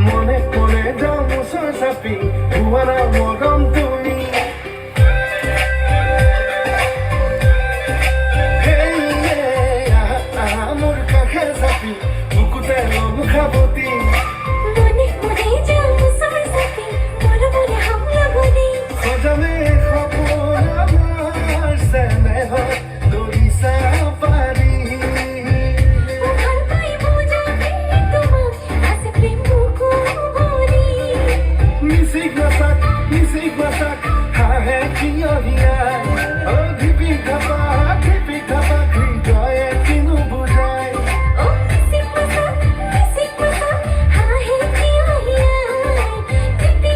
মনে মনে যাও মুসর সাপি ভুয়ারা মগম তুমি আমার কাছে সাপি বুকুতে লম খাবতি মনে মনে যাও মুসর সাপি মনে মনে হামলা বলি খোঁজামে খবর আমার সেনে হয় দড়ি সাপারি Music masak, ha hai kiyo hiya. Oh, dhipi dhapa, joy kinu bujai. Oh, music masak, ha hai kiyo hiya. Dhipi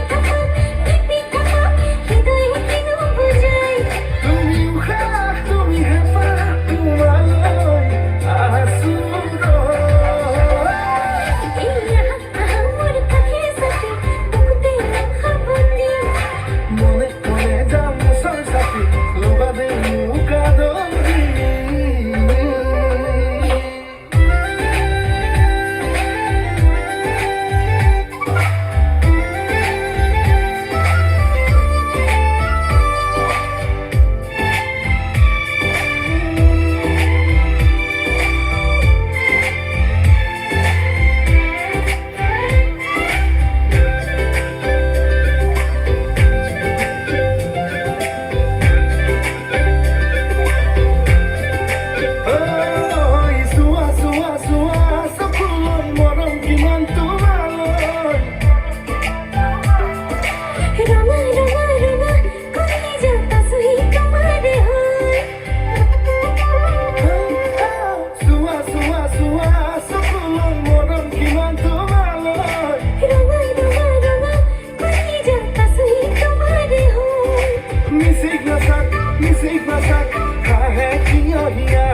dhapa, hidoy kinu bujai. Tumi ukha, tumi hepa, tumaloi, asuro. Iya, amor kakhe sathi, bukute khabati. Mone mone jam musar sathi, loba de muka dori. Rama rama rama, koi jata sahi tumhare hoy. Rama rama rama, koi jata sahi tumhare hoy. Music masak, ha hai kiyo hiya.